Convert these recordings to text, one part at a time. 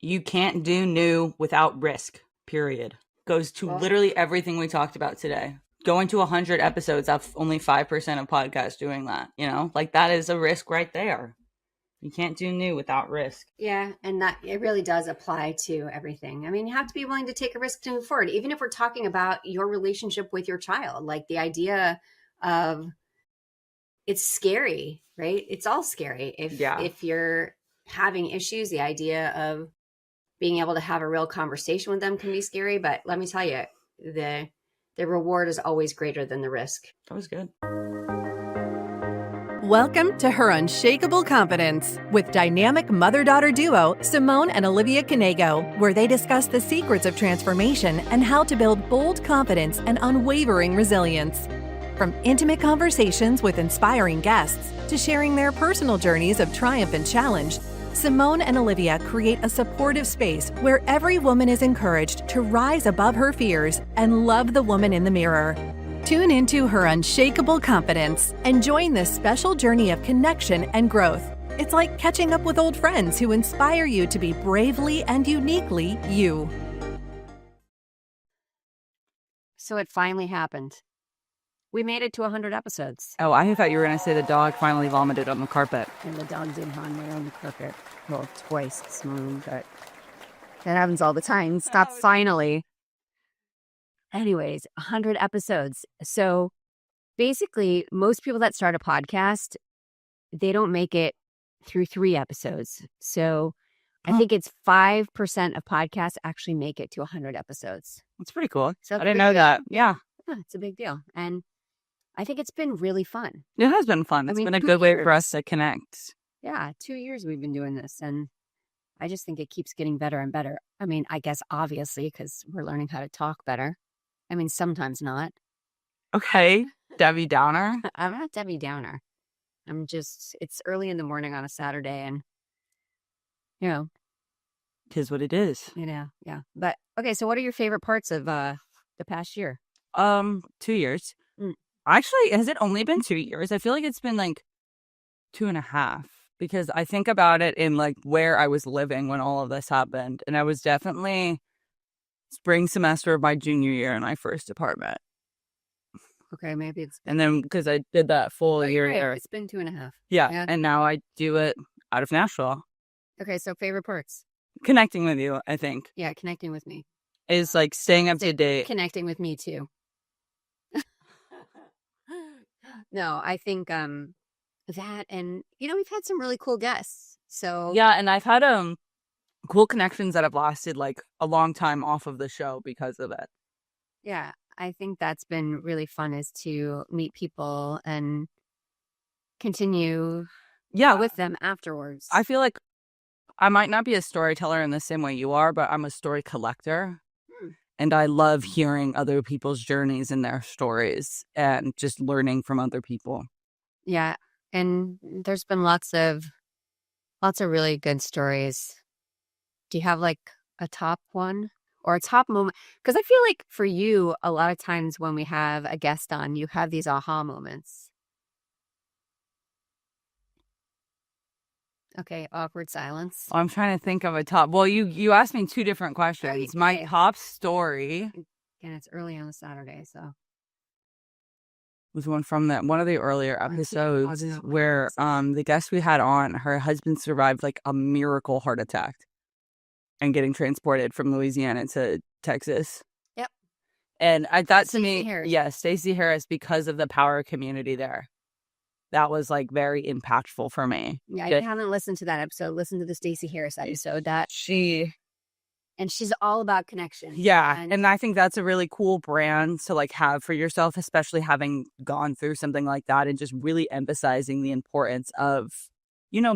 You can't do new without risk, period. Goes to literally everything we talked about today. Going to 100 episodes, that's only 5% of podcasts doing that, Like that is a risk right there. You can't do new without risk. Yeah, and that it really does apply to everything. I mean, you have to be willing to take a risk to move forward, even if we're talking about your relationship with your child. Like the idea of it's scary, right? It's all scary. If you're having issues, the idea of being able to have a real conversation with them can be scary. But let me tell you, the reward is always greater than the risk. That was good. Welcome to Her Unshakeable Confidence with dynamic mother-daughter duo Simone and Olivia Knego, where they discuss the secrets of transformation and how to build bold confidence and unwavering resilience. From intimate conversations with inspiring guests to sharing their personal journeys of triumph and challenge, Simone and Olivia create a supportive space where every woman is encouraged to rise above her fears and love the woman in the mirror. Tune into Her Unshakeable Confidence and join this special journey of connection and growth. It's like catching up with old friends who inspire you to be bravely and uniquely you. So it finally happened. We made it to 100 episodes. Oh, I thought you were going to say the dog finally vomited on the carpet. And the dog did vomit on the carpet. Well, twice this morning, but that happens all the time. Stop finally. Anyways, 100 episodes. So basically, most people that start a podcast, they don't make it through 3 episodes. So I think it's 5% of podcasts actually make it to 100 episodes. That's pretty cool. So I didn't know that. Yeah. It's a big deal. And I think it's been really fun. It has been fun. It's been a good way for us to connect. Yeah, 2 years we've been doing this. And I just think it keeps getting better and better. I mean, I guess obviously because we're learning how to talk better. I mean, sometimes not. Okay, Debbie Downer. I'm not Debbie Downer. It's early in the morning on a Saturday and, Tis what it is. Yeah. But, okay, so what are your favorite parts of the past year? 2 years. Actually, has it only been 2 years? I feel like it's been like 2.5 because I think about it in like where I was living when all of this happened. And I was definitely spring semester of my junior year in my first apartment. Okay, maybe it's... And then because I did that full year there. It's been 2.5. Yeah, and now I do it out of Nashville. Okay, so favorite parts? Connecting with you, I think. Yeah, connecting with me. Is like staying up to date. Connecting with me too. No, I think that, and we've had some really cool guests. So yeah, and I've had cool connections that have lasted like a long time off of the show because of it. Yeah, I think that's been really fun, is to meet people and continue with them afterwards. I feel like I might not be a storyteller in the same way you are, but I'm a story collector. And I love hearing other people's journeys and their stories and just learning from other people. Yeah, and there's been lots of really good stories. Do you have like a top one or a top moment? Because I feel like for you, a lot of times when we have a guest on, you have these aha moments. Okay, awkward silence. I'm trying to think of a top. Well, you asked me 2 different questions. Right. My top story. And it's early on a Saturday, so. Was one from one of the earlier episodes where the guest we had on, her husband survived like a miracle heart attack and getting transported from Louisiana to Texas. Yep. And I thought to me, Harris. Stacey Harris, because of the power community there. That was like very impactful for me. Yeah, if you haven't listened to that episode, listen to the Stacey Harris episode. And she's all about connection. Yeah, and I think that's a really cool brand to like have for yourself, especially having gone through something like that and just really emphasizing the importance of,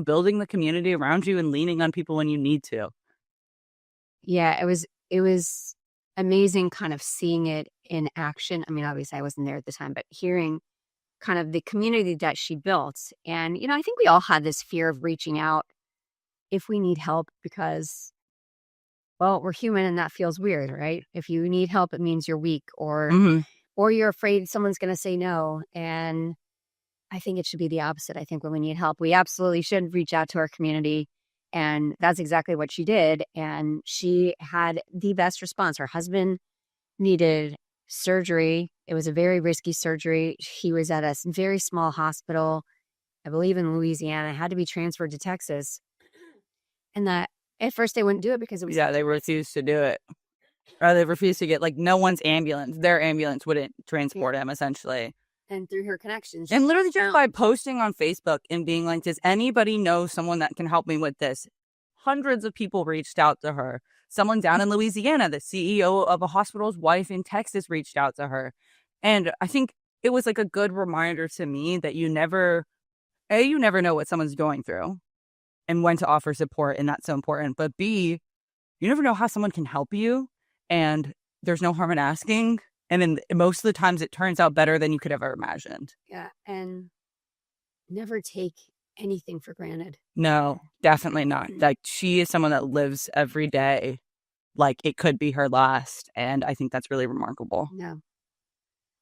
building the community around you and leaning on people when you need to. Yeah, it was amazing kind of seeing it in action. I mean, obviously I wasn't there at the time, but hearing kind of the community that she built. And, I think we all had this fear of reaching out if we need help because, well, we're human and that feels weird, right? If you need help, it means you're weak or you're afraid someone's going to say no. And I think it should be the opposite. I think when we need help, we absolutely should reach out to our community And that's exactly what she did. And she had the best response. Her husband needed surgery. It was a very risky surgery. He was at a very small hospital, I believe in Louisiana, had to be transferred to Texas. And that at first they wouldn't do it because it was. Yeah, they refused to do it. Or they refused to get, like, no one's ambulance. Their ambulance wouldn't transport him, essentially. And through her connections. And literally just by posting on Facebook and being like, does anybody know someone that can help me with this? Hundreds of people reached out to her. Someone down in Louisiana, the CEO of a hospital's wife in Texas, reached out to her. And I think it was like a good reminder to me that you never know what someone's going through and when to offer support. And that's so important. But B, you never know how someone can help you. And there's no harm in asking. And then most of the times it turns out better than you could ever imagined. Yeah. And never take anything for granted. No, definitely not. Like, she is someone that lives every day like it could be her last. And I think that's really remarkable. Yeah.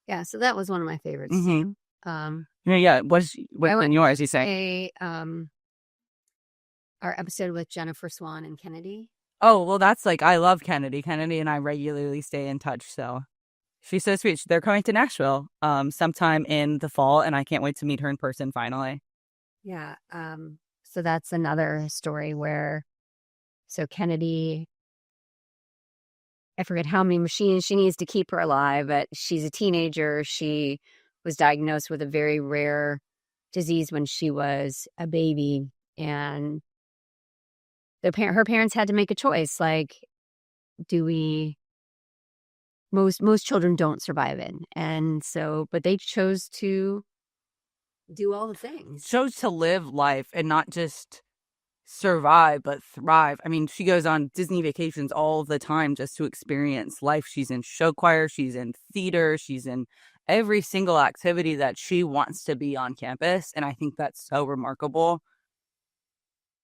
Yeah. So that was one of my favorites. Mm-hmm. Yeah. What's been yours, you say? Our episode with Jennifer Swan and Kennedy. Oh, well, that's like, I love Kennedy. Kennedy and I regularly stay in touch. So she's so sweet. They're coming to Nashville sometime in the fall, and I can't wait to meet her in person finally. Yeah. So that's another story where, so Kennedy, I forget how many machines she needs to keep her alive, but she's a teenager. She was diagnosed with a very rare disease when she was a baby, and her parents had to make a choice. Like, most children don't survive it. And so, but they chose to do all the things. Chose to live life and not just survive, but thrive. I mean, she goes on Disney vacations all the time just to experience life. She's in show choir, she's in theater, she's in every single activity that she wants to be on campus. And I think that's so remarkable.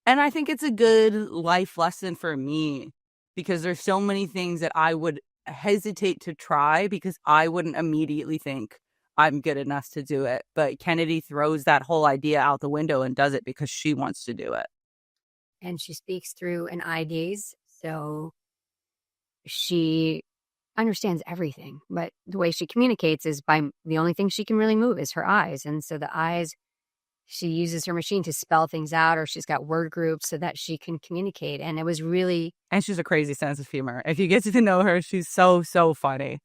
And I think it's a good life lesson for me because there's so many things that I would hesitate to try because I wouldn't immediately think I'm good enough to do it. But Kennedy throws that whole idea out the window and does it because she wants to do it. And she speaks through an eye gaze. So she understands everything. But the way she communicates is by the only thing she can really move is her eyes. And so the eyes, she uses her machine to spell things out, or she's got word groups so that she can communicate. And it was really... And she's a crazy sense of humor. If you get to know her, she's so, so funny.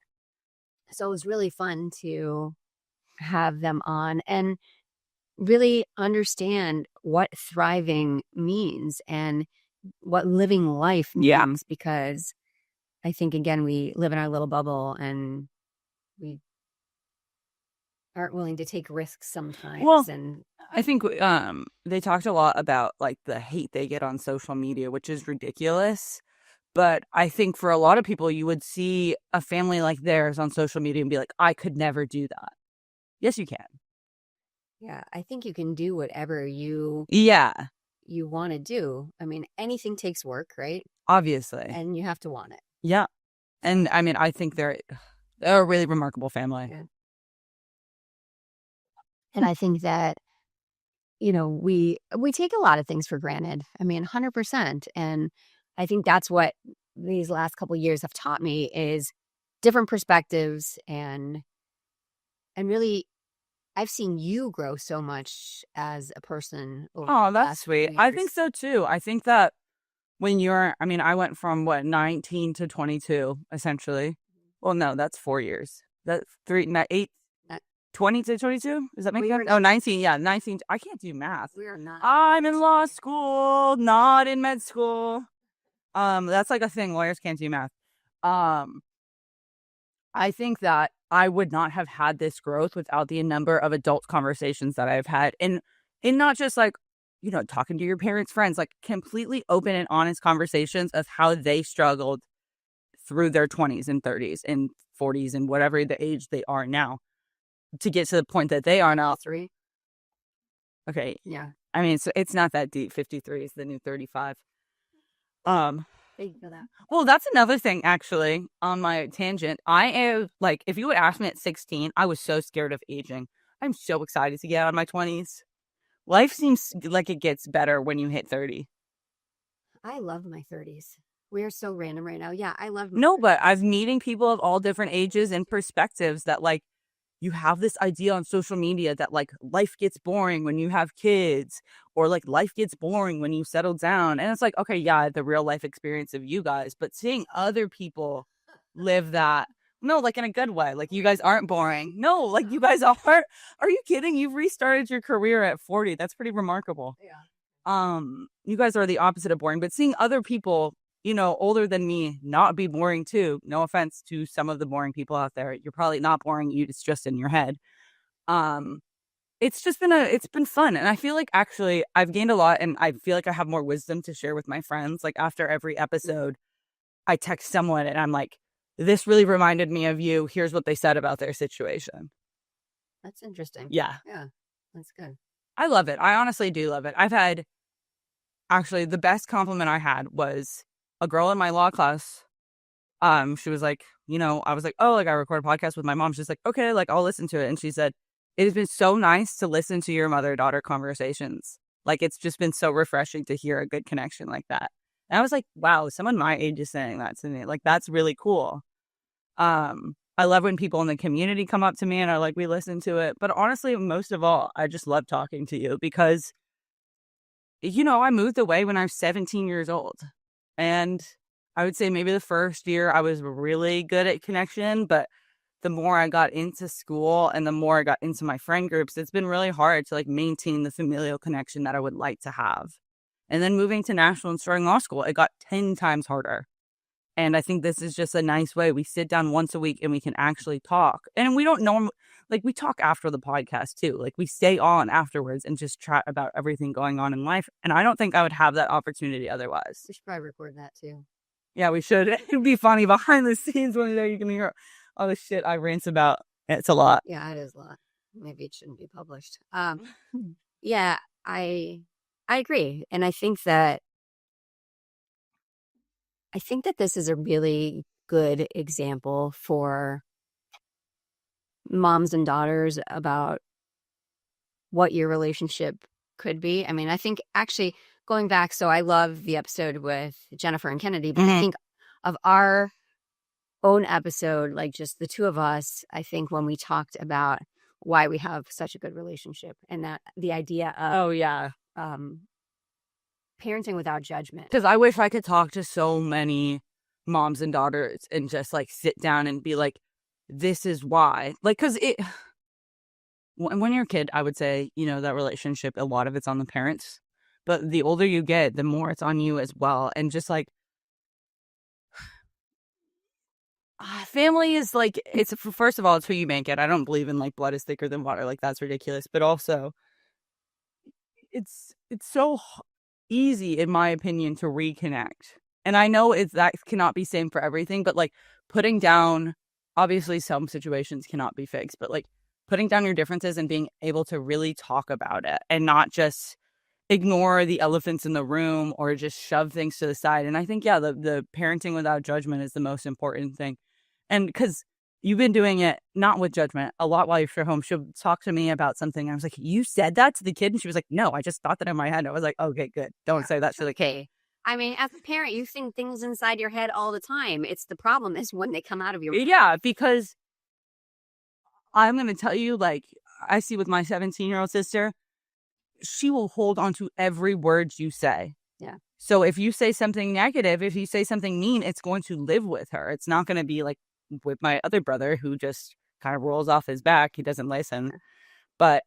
So it was really fun to have them on and really understand what thriving means and what living life means. Because I think, again, we live in our little bubble and we aren't willing to take risks sometimes. Well, and I think they talked a lot about like the hate they get on social media, which is ridiculous. But I think for a lot of people, you would see a family like theirs on social media and be like, I could never do that. Yes, you can. Yeah, I think you can do whatever you want to do. I mean, anything takes work, right? Obviously. And you have to want it. Yeah. And I mean, I think they're a really remarkable family. Yeah. And I think that, we take a lot of things for granted. I mean, 100%. And I think that's what these last couple of years have taught me is different perspectives and really, I've seen you grow so much as a person. Oh, that's sweet. I think so too. I think that when I went from 19 to 22, essentially. Well, no, that's 4 years. That's 20 to 22? Does that make sense? Oh, 19. Yeah, 19. I can't do math. We are not. I'm in law school, not in med school. That's like a thing. Lawyers can't do math. I think that I would not have had this growth without the number of adult conversations that I've had. And not just like, talking to your parents' friends, like completely open and honest conversations of how they struggled through their 20s and 30s and 40s and whatever the age they are now to get to the point that they are now. 3. Okay. Yeah. I mean, it's not that deep. 53 is the new 35. Thank you for that. Well, that's another thing, actually, on my tangent. I am, like, if you would ask me at 16, I was so scared of aging. I'm so excited to get out of my 20s. Life seems like it gets better when you hit 30. I love my 30s. We're so random right now. Yeah, I love my No, 30s. but I'm meeting people of all different ages and perspectives that like you have this idea on social media that like life gets boring when you have kids or like life gets boring when you settle down. And it's like, okay, yeah, the real life experience of you guys, but seeing other people live that, no, like in a good way. Like you guys aren't boring. No, like you guys are you kidding? You've restarted your career at 40. That's pretty remarkable. Yeah. You guys are the opposite of boring, but seeing other people, you know, older than me not be boring too. No offense to some of the boring people out there. You're probably not boring. It's just in your head. Um, it's been fun. And I feel like actually I've gained a lot and I feel like I have more wisdom to share with my friends. Like after every episode, I text someone and I'm like, this really reminded me of you. Here's what they said about their situation. That's interesting. Yeah. Yeah. That's good. I love it. I honestly do love it. I've had actually the best compliment I had was a girl in my law class. She was like, you know, I was like, oh, like I record a podcast with my mom. She's like, okay, like I'll listen to it. And she said, it has been so nice to listen to your mother-daughter conversations. Like it's just been so refreshing to hear a good connection like that. And I was like, wow, someone my age is saying that to me. Like that's really cool. I love when people in the community come up to me and are like, we listen to it. But honestly, most of all, I just love talking to you because, you know, I moved away when I was 17 years old. And I would say maybe the first year I was really good at connection, but the more I got into school and the more I got into my friend groups, it's been really hard to like maintain the familial connection that I would like to have. And then moving to Nashville and starting law school, it got 10 times harder. And I think this is just a nice way. We sit down once a week and we can actually talk. And we don't know, like we talk after the podcast too. Like we stay on afterwards and just chat about everything going on in life. And I don't think I would have that opportunity otherwise. We should probably record that too. Yeah, we should. It'd be funny behind the scenes one day you can hear all the shit I rant about. It's a lot. Yeah, it is a lot. Maybe it shouldn't be published. Yeah, I agree. And I think that this is a really good example for moms and daughters about what your relationship could be. I mean, I think actually going back, so I love the episode with Jennifer and Kennedy, but I think of our own episode, like just the two of us, I think when we talked about why we have such a good relationship and that the idea of parenting without judgment. Because I wish I could talk to so many moms and daughters and just like sit down and be like, this is why. Like, because when you're a kid, I would say, you know, that relationship, a lot of it's on the parents. But the older you get, the more it's on you as well. And just like, family is like, it's first of all, it's who you make it. I don't believe in like blood is thicker than water. Like, that's ridiculous. But also, it's so easy, in my opinion, to reconnect. And I know that cannot be same for everything, but like putting down, obviously some situations cannot be fixed, but like putting down your differences and being able to really talk about it and not just ignore the elephants in the room or just shove things to the side. And I think, yeah, the parenting without judgment is the most important thing. And because you've been doing it not with judgment a lot while you're home. She'll talk to me about something. I was like, you said that to the kid? And she was like, no, I just thought that in my head. I was like, okay, good. Don't say that to the kid. I mean, as a parent, you think things inside your head all the time. It's the problem is when they come out of your... Yeah, because I'm going to tell you, like, I see with my 17-year-old sister, she will hold on to every word you say. Yeah. So if you say something negative, if you say something mean, it's going to live with her. It's not going to be like with my other brother who just kind of rolls off his back. He doesn't listen. But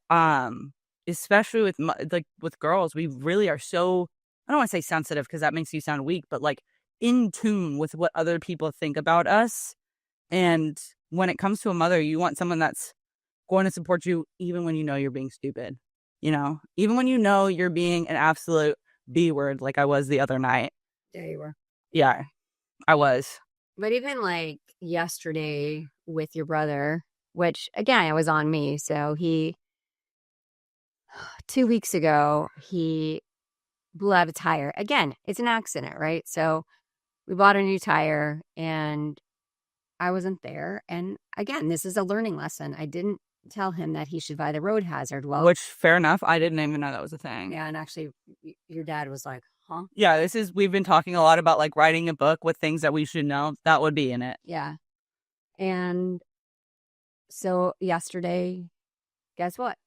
especially with girls, we really are so, I don't want to say sensitive because that makes you sound weak, but like in tune with what other people think about us. And when it comes to a mother, you want someone that's going to support you even when you know you're being stupid, you know, even when you know you're being an absolute B word like I was the other night. There you were. Yeah, I was. But even like yesterday with your brother, which again, it was on me. So 2 weeks ago, he blew out a tire. Again, it's an accident, right? So we bought a new tire and I wasn't there. And again, this is a learning lesson. I didn't tell him that he should buy the road hazard. Well, which, fair enough. I didn't even know that was a thing. Yeah, and actually, your dad was like, Yeah, we've been talking a lot about like writing a book with things that we should know. That would be in it. Yeah. And so yesterday, guess what?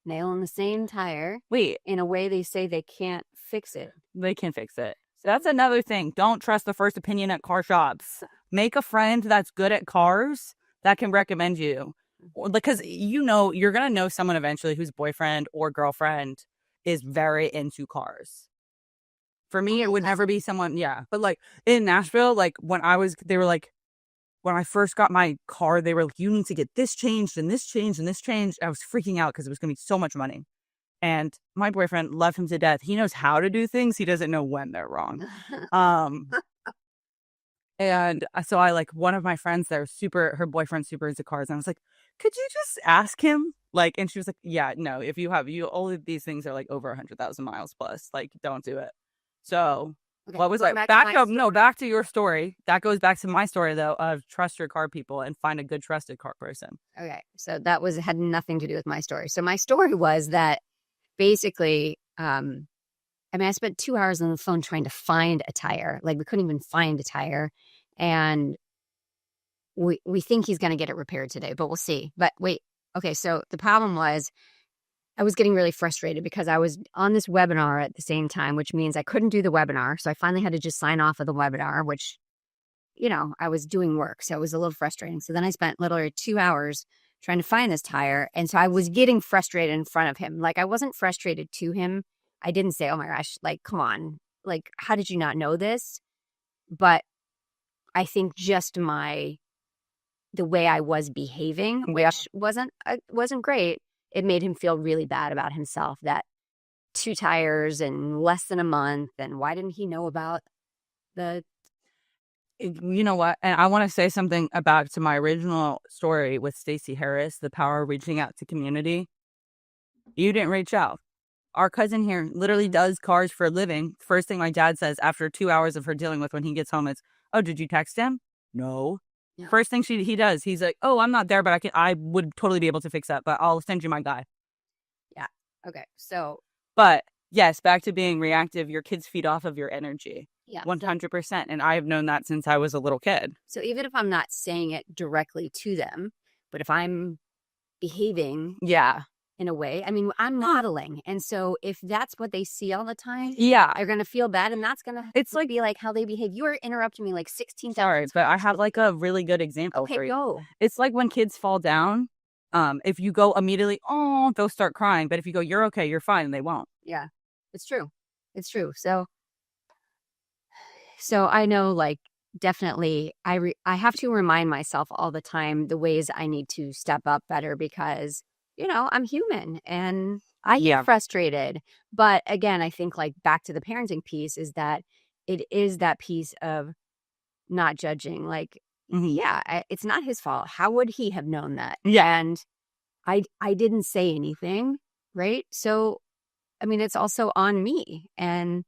Nailing the same tire. Wait, in a way they say they can't fix it. they can fix it. So that's another thing. Don't trust the first opinion at car shops. Make a friend that's good at cars that can recommend you. Because you're going to know someone eventually whose boyfriend or girlfriend is very into cars. For me, it would never be someone, But like in Nashville, like when I first got my car, they were like, you need to get this changed and this changed and this changed. I was freaking out because it was going to be so much money. And my boyfriend, love him to death. He knows how to do things. He doesn't know when they're wrong. And so one of my friends there, her boyfriend's super into cars. And I was like, could you just ask him? Like, and she was like, yeah, no, if all of these things are like over 100,000 miles plus, like, don't do it. So Okay, what was going like, back to my back to your story. That goes back to my story though, of trust your car people and find a good trusted car person. Okay. So that had nothing to do with my story. So my story was that basically, I spent 2 hours on the phone trying to find a tire. Like we couldn't even find a tire. And we think he's going to get it repaired today, but we'll see. But wait. Okay. So the problem was I was getting really frustrated because I was on this webinar at the same time, which means I couldn't do the webinar. So I finally had to just sign off of the webinar, which, I was doing work. So it was a little frustrating. So then I spent literally 2 hours trying to find this tire. And so I was getting frustrated in front of him. Like I wasn't frustrated to him. I didn't say, oh my gosh, like, come on. Like, how did you not know this? But I think just the way I was behaving, which wasn't great. It made him feel really bad about himself that 2 tires in less than a month. And why didn't he know about you know what? And I want to say something back to my original story with Stacey Harris, the power of reaching out to community. You didn't reach out. Our cousin here literally does cars for a living. First thing my dad says after 2 hours of her dealing with when he gets home is, oh, did you text him? No. Yeah. First thing he does, he's like, oh, I'm not there, but I would totally be able to fix that, but I'll send you my guy. Yeah. Okay. So. But yes, back to being reactive, your kids feed off of your energy. Yeah. 100%. And I've known that since I was a little kid. So even if I'm not saying it directly to them, but if I'm behaving. Yeah. In a way, I'm modeling. And so if that's what they see all the time, they're going to feel bad. And that's going to be like how they behave. You are interrupting me like 16 times. Sorry, but I have like a really good example for you. Go. It's like when kids fall down. If you go immediately, oh, they'll start crying. But if you go, you're okay, you're fine, they won't. Yeah, it's true. It's true. So I know, like, definitely I have to remind myself all the time the ways I need to step up better because I'm human and I get frustrated. But again, I think like back to the parenting piece is that it is that piece of not judging. Like, it's not his fault. How would he have known that? Yeah. And I didn't say anything. Right. So, it's also on me and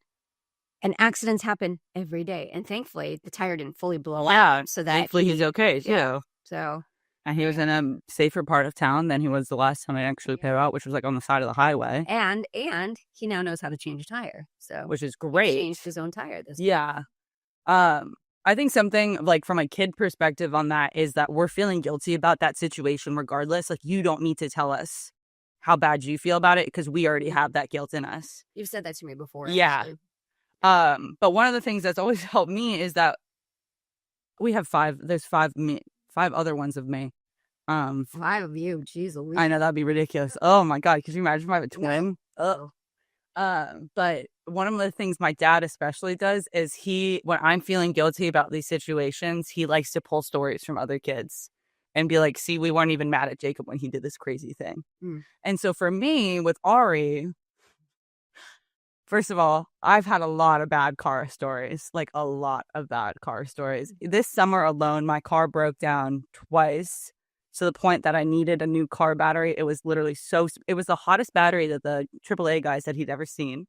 accidents happen every day. And thankfully the tire didn't fully blow out. So that thankfully he's okay too. Yeah, so. And he was in a safer part of town than he was the last time I actually paid out, which was like on the side of the highway. And he now knows how to change a tire. So which is great. He changed his own tire this Yeah. I think something like from a kid perspective on that is that we're feeling guilty about that situation regardless. Like you don't need to tell us how bad you feel about it because we already have that guilt in us. You've said that to me before. Yeah. Actually. But one of the things that's always helped me is that we have 5. There's 5 other ones of me. 5 of you. Jeez Louise. I know that'd be ridiculous. Oh my God. Could you imagine if I have a twin? Oh. But one of the things my dad especially does is when I'm feeling guilty about these situations, he likes to pull stories from other kids and be like, see, we weren't even mad at Jacob when he did this crazy thing. And so for me with Ari, first of all, I've had a lot of bad car stories, like a lot of bad car stories. This summer alone, my car broke down twice to the point that I needed a new car battery. It was literally it was the hottest battery that the AAA guy said he'd ever seen.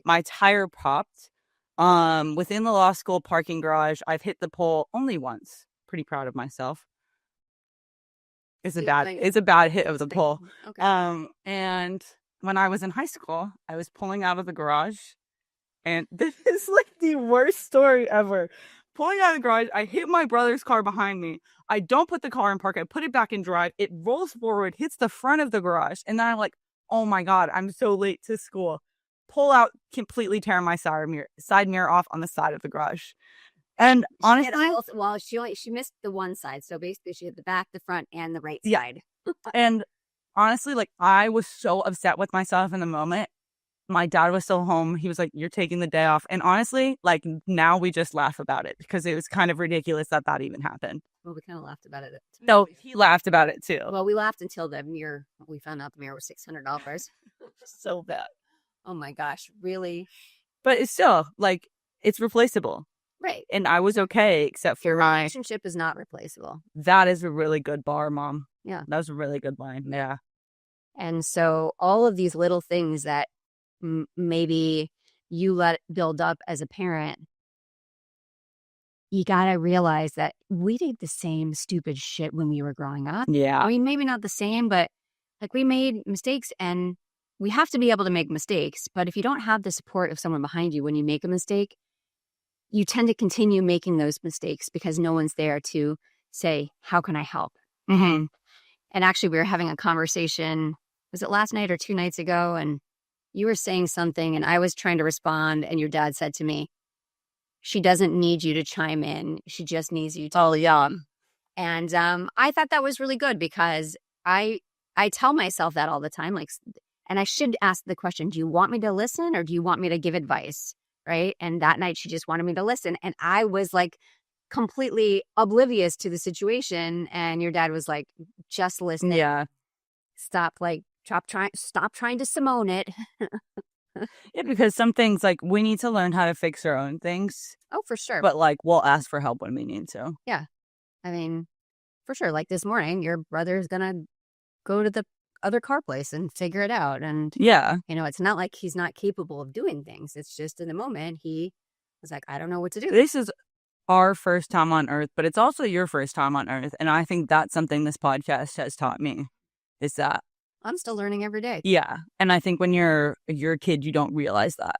My tire popped. Within the law school parking garage, I've hit the pole only once. Pretty proud of myself. It's a bad hit of the pole. Okay. And when I was in high school, I was pulling out of the garage And this is like the worst story ever. Pulling out of the garage, I hit my brother's car behind me. I don't put the car in park. I put it back in drive. It rolls forward, hits the front of the garage. And then I'm like, oh my God, I'm so late to school. Pull out, completely tear my side mirror off on the side of the garage. And honestly, she missed the one side. So basically she hit the back, the front, and the right yeah. side. And honestly, like I was so upset with myself in the moment. My dad was still home. He was like, you're taking the day off. And honestly, like now we just laugh about it because it was kind of ridiculous that even happened. Well, we kind of laughed about it. No, he laughed about it too. Well, we laughed until the mirror, we found out the mirror was $600. So bad. Oh my gosh, really? But it's still like, it's replaceable. Right. And I was okay, except for your relationship is not replaceable. That is a really good bar, Mom. Yeah. That was a really good line. Yeah. And so all of these little things that maybe you let build up as a parent, you got to realize that we did the same stupid shit when we were growing up. Yeah. I mean, maybe not the same, but like we made mistakes and we have to be able to make mistakes. But if you don't have the support of someone behind you when you make a mistake, you tend to continue making those mistakes because no one's there to say, how can I help? Mm-hmm. And actually, we were having a conversation, was it last night or 2 nights ago? And you were saying something and I was trying to respond. And your dad said to me, she doesn't need you to chime in. She just needs you to. Oh, yeah. And I thought that was really good because I tell myself that all the time. Like, and I should ask the question, do you want me to listen or do you want me to give advice? Right. And that night she just wanted me to listen. And I was like completely oblivious to the situation. And your dad was like, just listen. Yeah. Stop trying to Simone it. Yeah, because some things like we need to learn how to fix our own things. Oh, for sure. But like we'll ask for help when we need to. Yeah. I mean, for sure. Like this morning, your brother's going to go to the other car place and figure it out. And yeah, you know, it's not like he's not capable of doing things. It's just in the moment he was like, I don't know what to do. This is our first time on earth, but it's also your first time on earth. And I think that's something this podcast has taught me is that I'm still learning every day. Yeah. And I think when you're a kid, you don't realize that.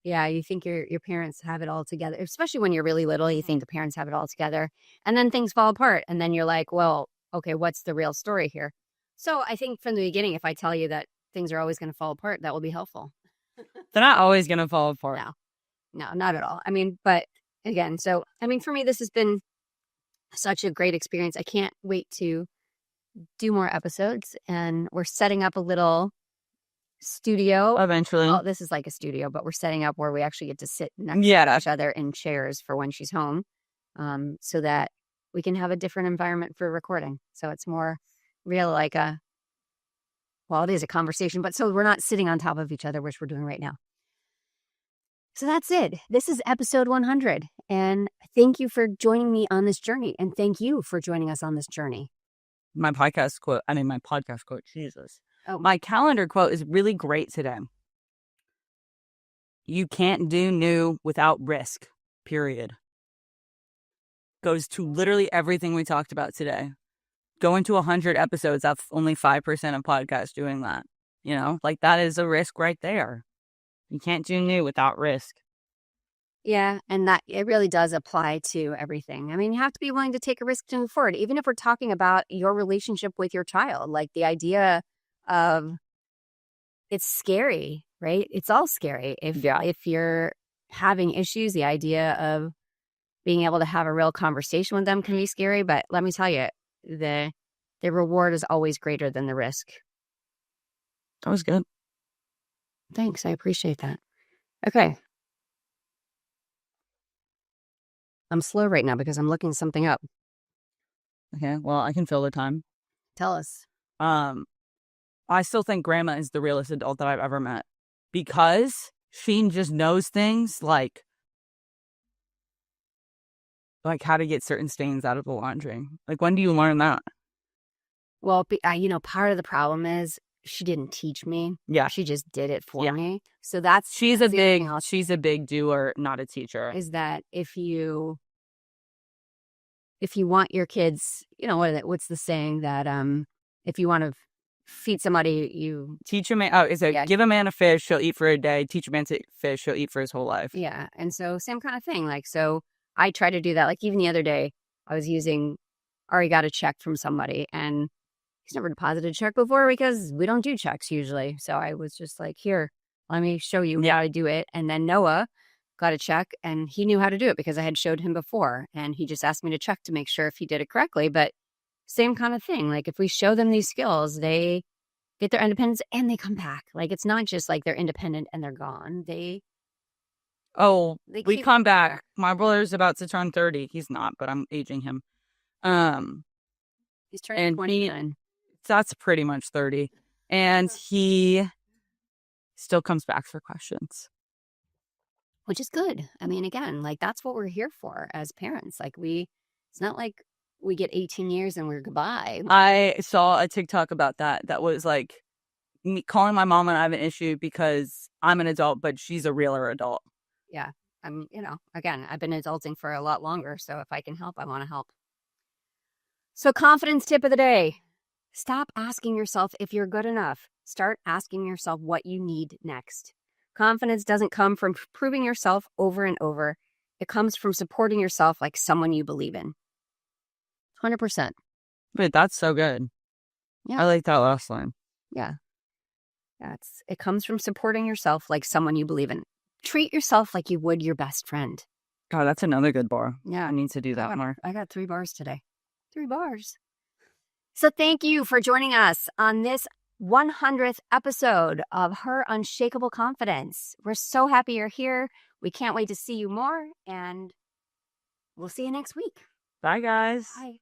Yeah, you think your parents have it all together, especially when you're really little. You think the parents have it all together, and then things fall apart, and then you're like, "Well, okay, what's the real story here?" So I think from the beginning, if I tell you that things are always going to fall apart, that will be helpful. They're not always going to fall apart. No, not at all. I mean, but again, so I mean, for me, this has been such a great experience. I can't wait to do more episodes, and we're setting up a little studio eventually. Oh, this is like a studio, but we're setting up where we actually get to sit next to each other in chairs for when she's home, so that we can have a different environment for recording. So it's more real, like it is a conversation, but so we're not sitting on top of each other, which we're doing right now. So that's it. This is episode 100, and thank you for joining me on this journey, and thank you for joining us on this journey. My podcast quote, Jesus. Oh. My calendar quote is really great today. You can't do new without risk, period. Goes to literally everything we talked about today. Going to 100 episodes, that's only 5% of podcasts doing that. You know, like that is a risk right there. You can't do new without risk. Yeah, and that it really does apply to everything. I mean, you have to be willing to take a risk to move forward, even if we're talking about your relationship with your child. Like the idea of it's scary, right? It's all scary. If you're having issues, the idea of being able to have a real conversation with them can be scary. But let me tell you, the reward is always greater than the risk. That was good. Thanks. I appreciate that. Okay. I'm slow right now because I'm looking something up. Okay. Well, I can fill the time. Tell us. I still think grandma is the realest adult that I've ever met because she just knows things like how to get certain stains out of the laundry. Like, when do you learn that? Well, part of the problem is she didn't teach me. Yeah. She just did it for me. So she's a big doer, not a teacher. Is that if you want your kids, you know, what's the saying that if you want to feed somebody, you teach a man. Give a man a fish, he'll eat for a day. Teach a man to fish, he'll eat for his whole life. Yeah. And so same kind of thing. Like, so I try to do that. Like even the other day I was already got a check from somebody, and he's never deposited a check before because we don't do checks usually. So I was just like, here, let me show you how to do it. And then Noah got a check, and he knew how to do it because I had showed him before. And he just asked me to check to make sure if he did it correctly. But same kind of thing. Like if we show them these skills, they get their independence and they come back. Like it's not just like they're independent and they're gone. We come back. My brother's about to turn 30. He's not, but I'm aging him. He's turning 29. That's pretty much 30. And he still comes back for questions. Which is good. I mean, again, like that's what we're here for as parents. Like it's not like we get 18 years and we're goodbye. I saw a TikTok about that was like me calling my mom and I have an issue because I'm an adult, but she's a realer adult. Yeah. I'm, again, I've been adulting for a lot longer. So if I can help, I want to help. So confidence tip of the day. Stop asking yourself if you're good enough. Start asking yourself what you need next. Confidence doesn't come from proving yourself over and over. It comes from supporting yourself like someone you believe in. 100%. But that's so good. Yeah. I like that last line. Yeah. It comes from supporting yourself like someone you believe in. Treat yourself like you would your best friend. God, that's another good bar. Yeah. I need to do that more. I got 3 bars today. 3 bars. So thank you for joining us on this 100th episode of Her Unshakeable Confidence. We're so happy you're here. We can't wait to see you more, and we'll see you next week. Bye, guys. Bye.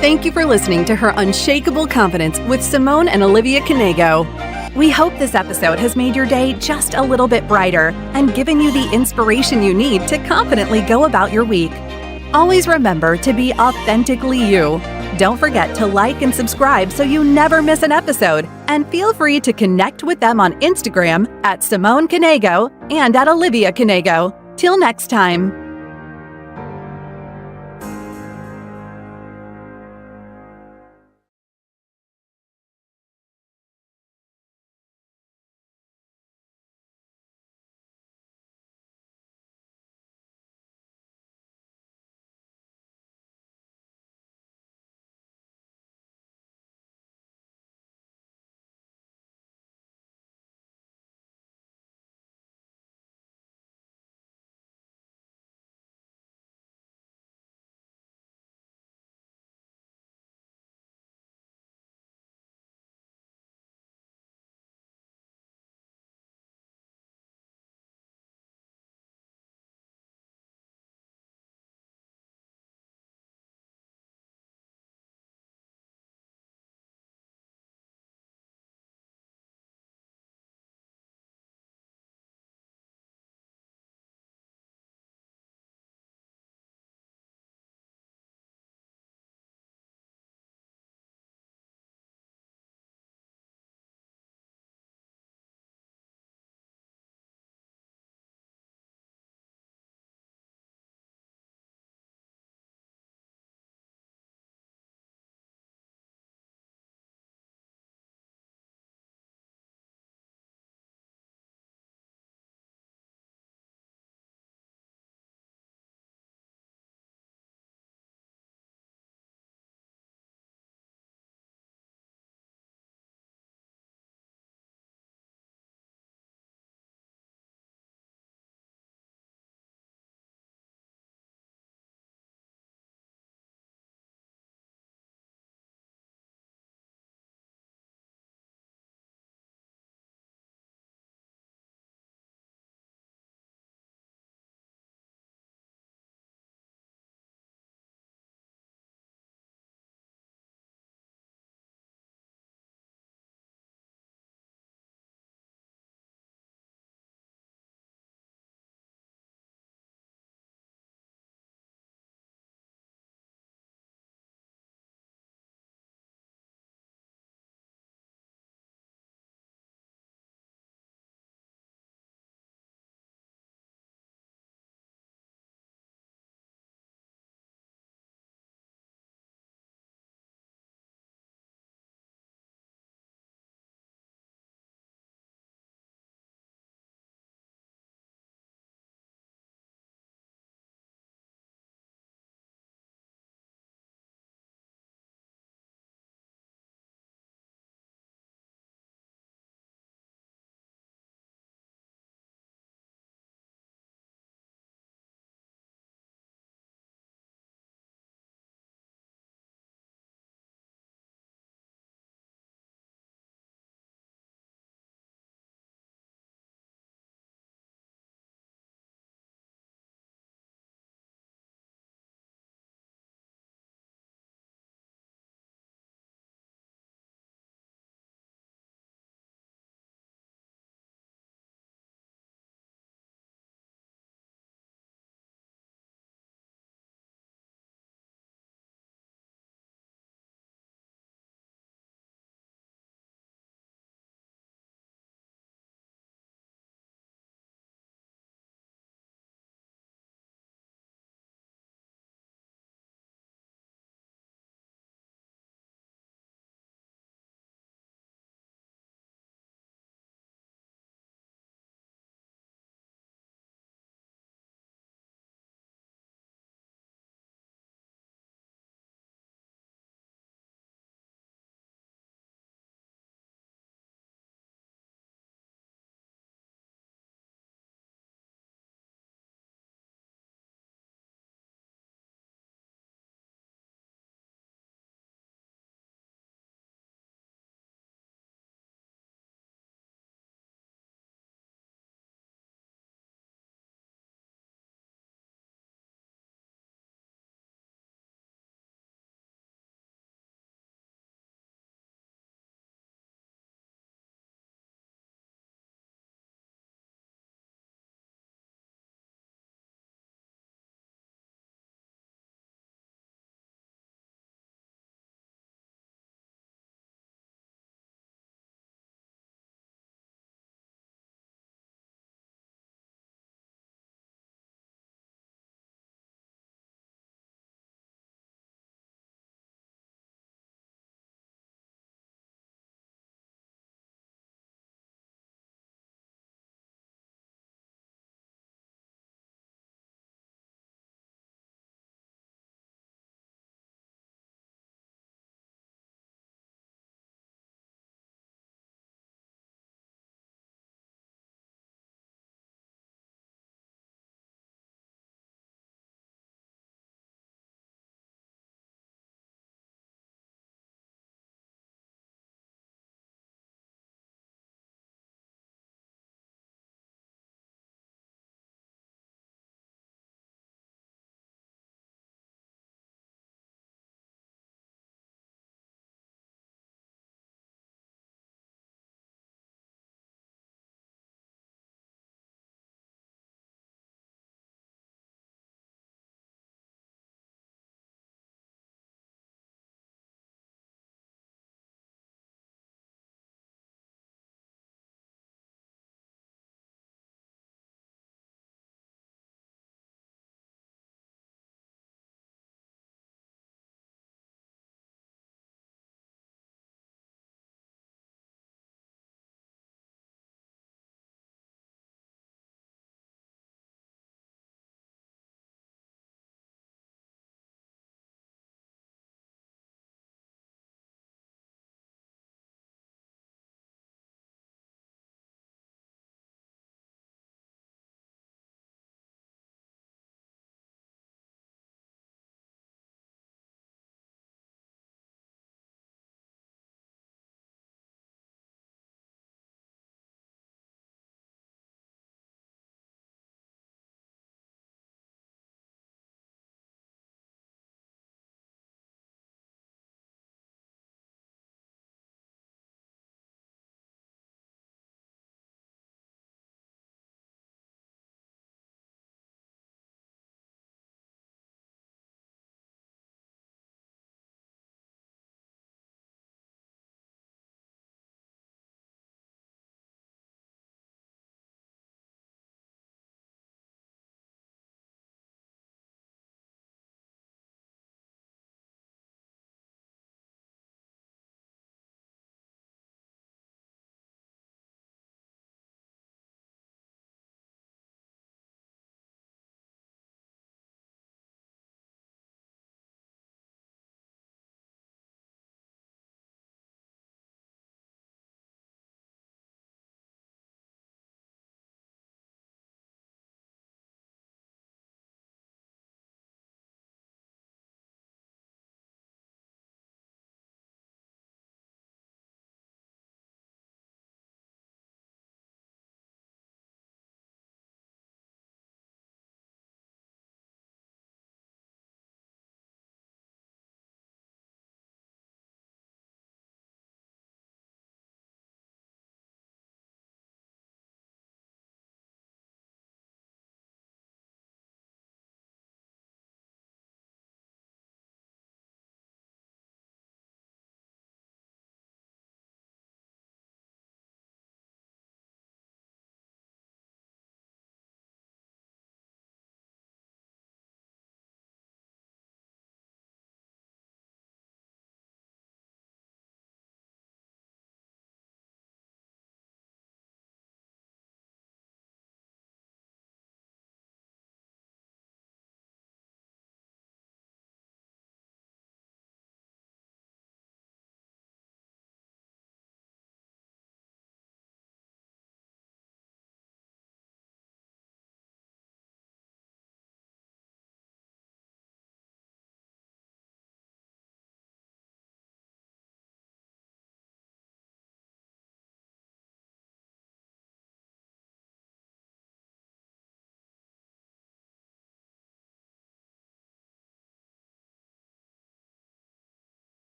Thank you for listening to Her Unshakeable Confidence with Simone and Olivia Knego. We hope this episode has made your day just a little bit brighter and given you the inspiration you need to confidently go about your week. Always remember to be authentically you. Don't forget to like and subscribe so you never miss an episode. And feel free to connect with them on Instagram at Simone Knego and at Olivia Knego. Till next time.